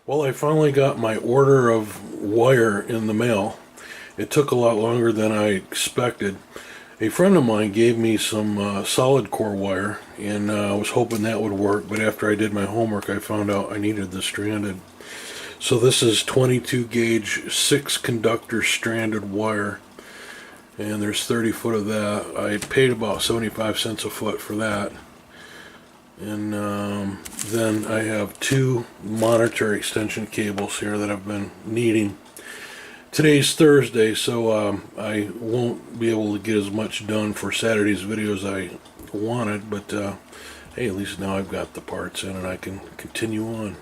Well, I finally got my order of wire in the mail. It took a lot longer than I expected. A friend of mine gave me some solid core wire, and I was hoping that would work, but after I did my homework, I found out I needed the stranded. So this is 22 gauge 6 conductor stranded wire, and there's 30 foot of that. I paid about 75 cents a foot for that. And then I have two monitor extension cables here that I've been needing. Today's Thursday, so I won't be able to get as much done for Saturday's video as I wanted, but hey, at least now I've got the parts in and I can continue on.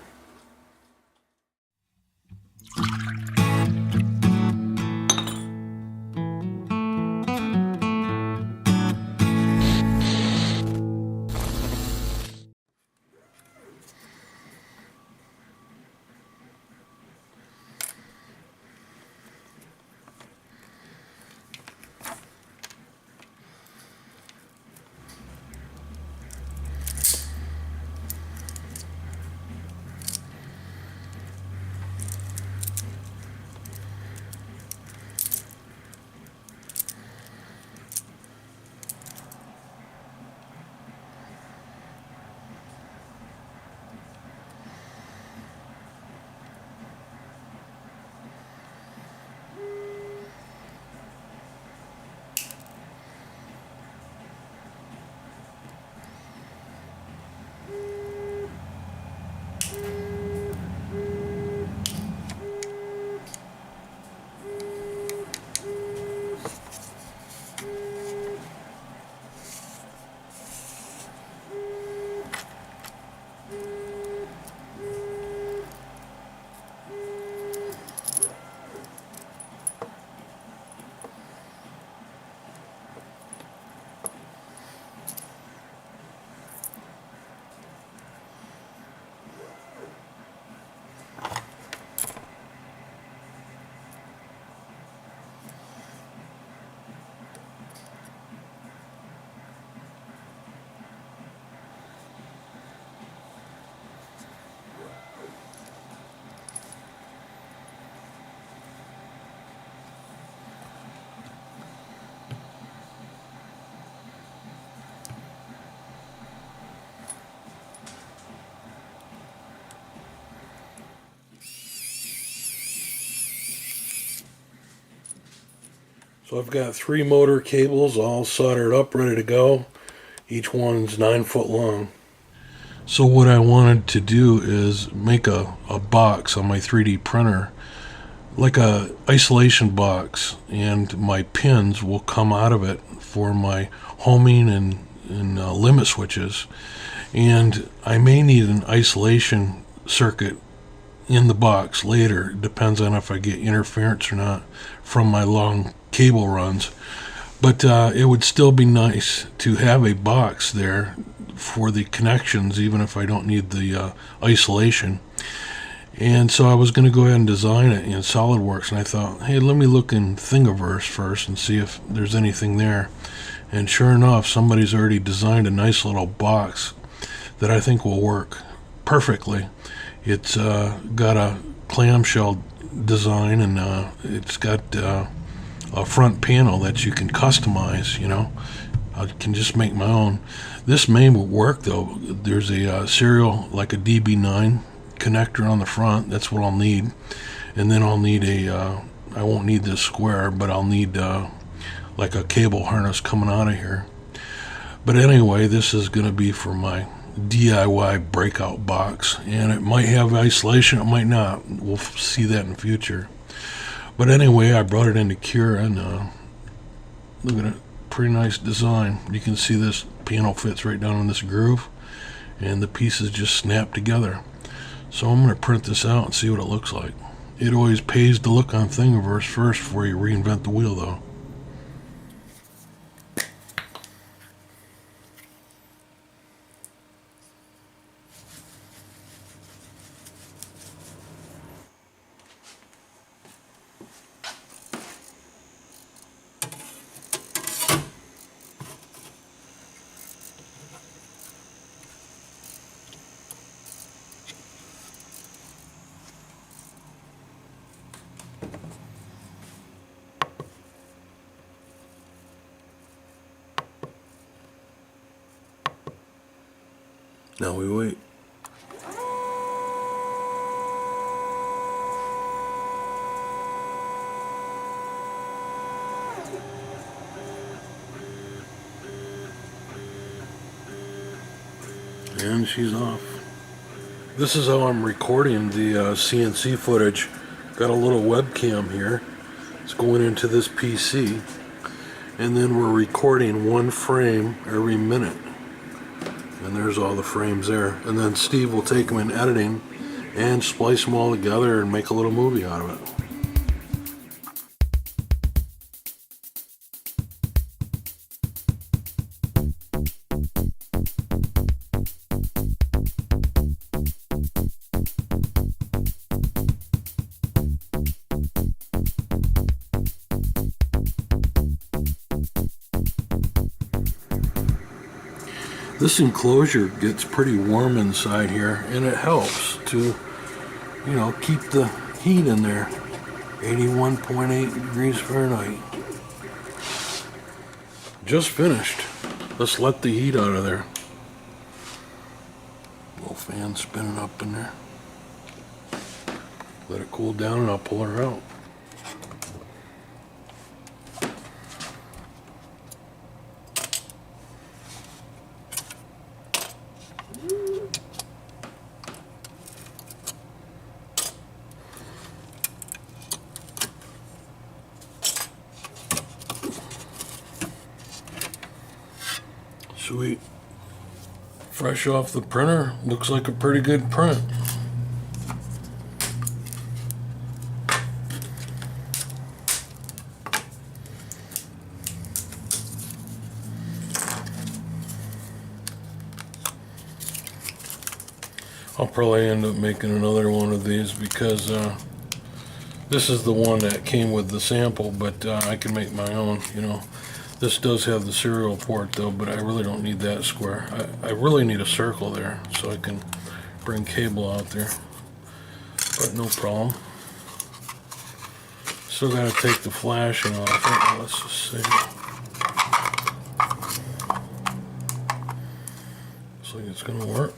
So I've got three motor cables all soldered up, ready to go. Each one's 9 foot long. So what I wanted to do is make a box on my 3D printer, like a isolation box, and my pins will come out of it for my homing and limit switches. And I may need an isolation circuit in the box later. It depends on if I get interference or not from my long cable runs. But it would still be nice to have a box there for the connections, even if I don't need the isolation. And so I was going to go ahead and design it in SolidWorks, and I thought, hey, let me look in Thingiverse first and see if there's anything there. And sure enough, somebody's already designed a nice little box that I think will work perfectly. It's got a clamshell design, and it's got a front panel that you can customize. I can just make my own. This may work though. There's a serial, like a DB9 connector on the front. That's what I'll need. And then I'll need I won't need this square, but I'll need like a cable harness coming out of here. But anyway, this is going to be for my DIY breakout box, and it might have isolation, it might not. We'll see that in the future. But anyway, I brought it into Cura, and look at it, pretty nice design. You can see this panel fits right down in this groove, and the pieces just snap together. So I'm going to print this out and see what it looks like. It always pays to look on Thingiverse first before you reinvent the wheel though. Now we wait. And she's off. This is how I'm recording the CNC footage. Got a little webcam here. It's going into this PC. And then we're recording one frame every minute. And there's all the frames there. And then Steve will take them in editing and splice them all together and make a little movie out of it. This enclosure gets pretty warm inside here, and it helps to, keep the heat in there. 81.8 degrees Fahrenheit. Just finished. Let's let the heat out of there. Little fan spinning up in there. Let it cool down and I'll pull her out. Sweet. Fresh off the printer, looks like a pretty good print. I'll probably end up making another one of these because this is the one that came with the sample, but I can make my own, This does have the serial port though, but I really don't need that square. I really need a circle there so I can bring cable out there, but no problem. Still gotta take the flashing off it. Let's just see. Looks like it's gonna work.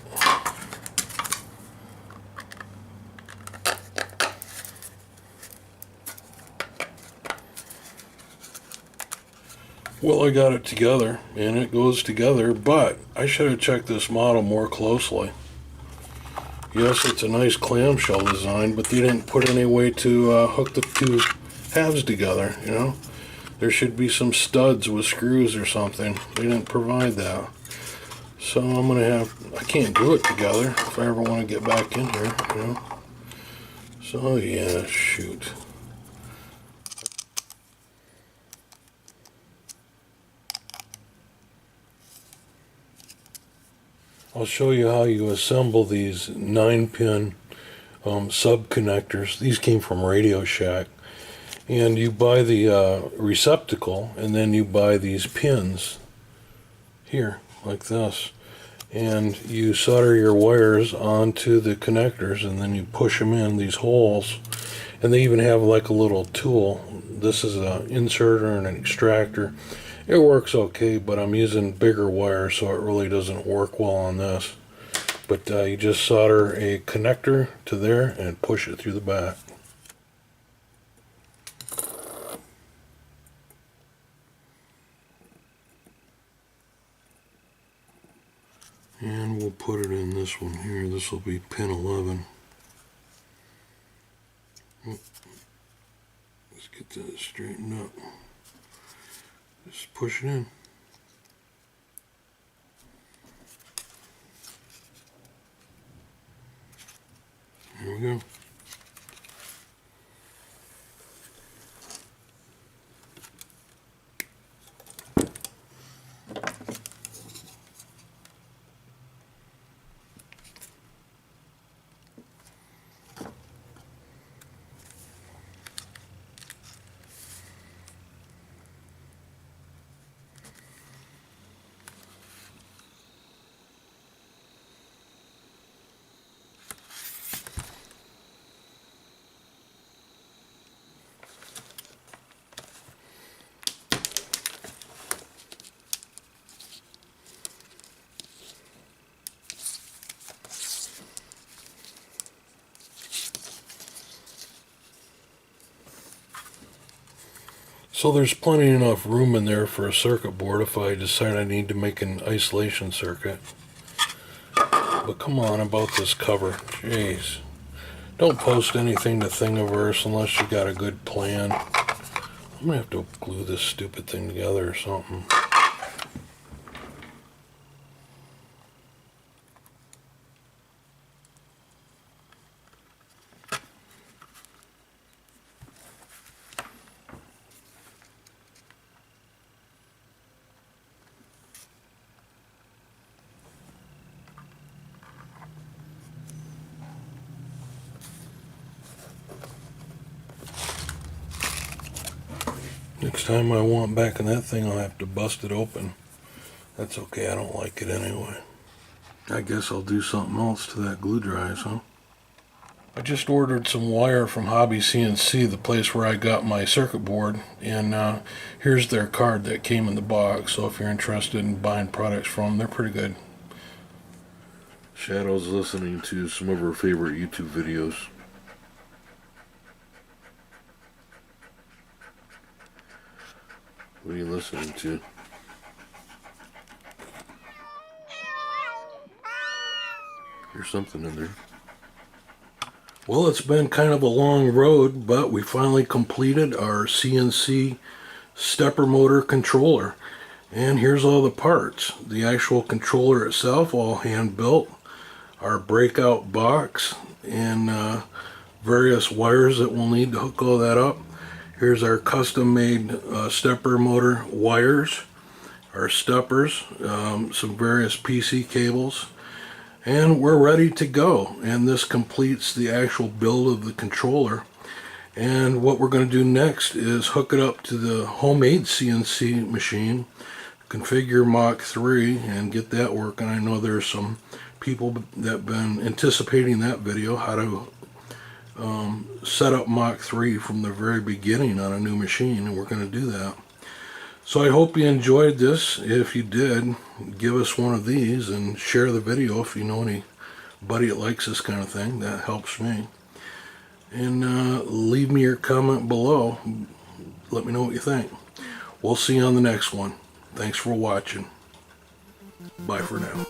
Well, I got it together, and it goes together, but I should have checked this model more closely. Yes, it's a nice clamshell design, but they didn't put any way to hook the two halves together, There should be some studs with screws or something. They didn't provide that. So I'm going to I can't glue it together if I ever want to get back in here, So, yeah, shoot. I'll show you how you assemble these 9-pin sub connectors. These came from Radio Shack. And you buy the receptacle, and then you buy these pins here, like this. And you solder your wires onto the connectors, and then you push them in these holes. And they even have like a little tool. This is an inserter and an extractor. It works okay, but I'm using bigger wire, so it really doesn't work well on this. But you just solder a connector to there and push it through the back. And we'll put it in this one here. This will be pin 11. Let's get that straightened up. Just push it in. There we go. So there's plenty enough room in there for a circuit board if I decide I need to make an isolation circuit. But come on about this cover. Jeez. Don't post anything to Thingiverse unless you got a good plan. I'm going to have to glue this stupid thing together or something. Next time I want back in that thing, I'll have to bust it open. That's okay, I don't like it anyway. I guess I'll do something else to that glue dries, huh? I just ordered some wire from Hobby CNC, the place where I got my circuit board, and here's their card that came in the box, so if you're interested in buying products from them, they're pretty good. Shadow's listening to some of her favorite YouTube videos. What are you listening to? There's something in there. Well, it's been kind of a long road, but we finally completed our CNC stepper motor controller. And here's all the parts. The actual controller itself, all hand built. Our breakout box and various wires that we'll need to hook all that up. Here's our custom made stepper motor wires, our steppers, some various PC cables, and we're ready to go. And this completes the actual build of the controller. And what we're going to do next is hook it up to the homemade CNC machine, configure Mach 3 and get that working. I know there's some people that have been anticipating that video, how to set up Mach 3 from the very beginning on a new machine, and we're going to do that. So I hope you enjoyed this. If you did, give us one of these and share the video if you know anybody that likes this kind of thing. That helps me. And leave me your comment below. Let me know what you think. We'll see you on the next one. Thanks for watching. Bye for now.